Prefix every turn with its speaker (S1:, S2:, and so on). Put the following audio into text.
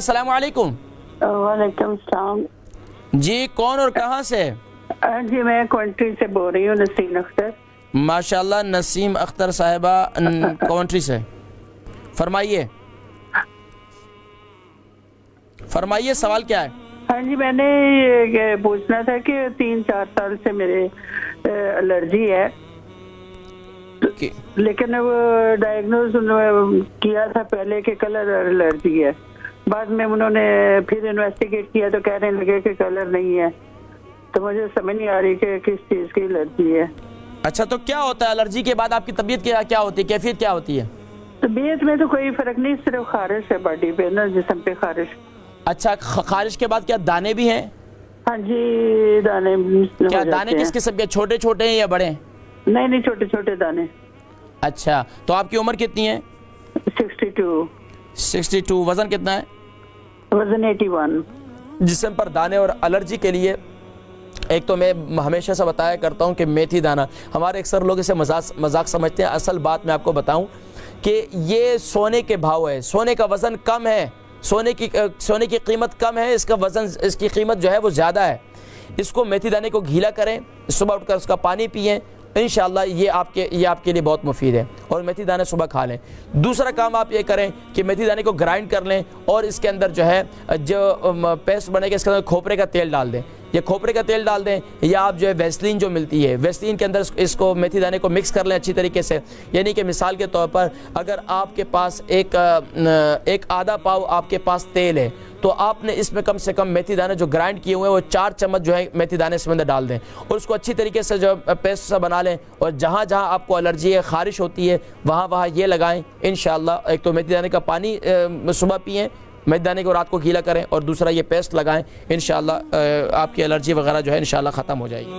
S1: अस्सलाम वालेकुम।
S2: वालेकुम सलाम।
S1: जी कौन और कहाँ से?
S2: जी मैं कॉन्ट्री से बोल रही हूँ, नसीम अख्तर।
S1: माशाल्लाह नसीम अख्तर साहिबा कॉन्ट्री से, फरमाइए फरमाइए सवाल क्या है?
S2: हाँ जी, मैंने ये पूछना था कि 3-4 साल से मेरे एलर्जी है, लेकिन वो डायग्नोज किया था पहले कि कलर एलर्जी है। बाद में उन्होंने फिर इन्वेस्टिगेट किया तो कहने लगे कि कलर नहीं है, तो मुझे समझ नहीं आ रही कि किस चीज़ की एलर्जी है।
S1: अच्छा तो क्या होता है एलर्जी के बाद आपकी तबीयत क्या होती है, कैफियत क्या होती है?
S2: तबीयत में तो कोई फर्क नहीं, सिर्फ खारिश है बॉडी पे ना, जिस्म पे खारिश।
S1: अच्छा खारिश के बाद क्या दाने भी हैं?
S2: हाँ जी दाने।
S1: क्या दाने किस किस्म के, छोटे छोटे हैं या बड़े?
S2: नहीं नहीं, छोटे छोटे दाने।
S1: अच्छा तो आपकी उम्र कितनी है?
S2: 62।
S1: 62। वजन कितना है?
S2: वजन 81।
S1: जिस्म पर दाने और एलर्जी के लिए एक तो मैं हमेशा से बताया करता हूं कि मेथी दाना, हमारे अक्सर लोग इसे मजाक समझते हैं। असल बात मैं आपको बताऊं कि ये सोने के भाव है, सोने का वज़न कम है, सोने की कीमत कम है, इसका वज़न, इसकी कीमत जो है वो ज़्यादा है। इसको मेथी दाने को गीला करें, सुबह उठकर उसका पानी पिएं, इंशाअल्लाह ये आपके लिए बहुत मुफीद है। और मेथी दाने सुबह खा लें। दूसरा काम आप ये करें कि मेथी दाने को ग्राइंड कर लें और इसके अंदर जो है जो पेस्ट बनेगा इसके अंदर खोपरे का तेल डाल दें, या खोपरे का तेल डाल दें, या आप जो है वैसलीन जो मिलती है, वैसलीन के अंदर इसको मेथी दाने को मिक्स कर लें अच्छी तरीके से। यानी कि मिसाल के तौर पर अगर आपके पास एक आधा पाव आपके पास तेल है तो आपने इसमें कम से कम मेथी दाने जो ग्राइंड किए हुए हैं वो 4 चम्मच जो है मेथी दाने इसमें अंदर डाल दें और उसको अच्छी तरीके से जो पेस्ट सा बना लें। और जहाँ जहाँ आपको एलर्जी है, खारिश होती है, वहाँ ये लगाएं इंशाअल्लाह। एक तो मेथी दाने का पानी सुबह पिएँ, मेथी दाने को रात को गीला करें, और दूसरा ये पेस्ट लगाएं, इंशाअल्लाह आपकी एलर्जी वगैरह जो है इंशाअल्लाह ख़त्म हो जाएगी।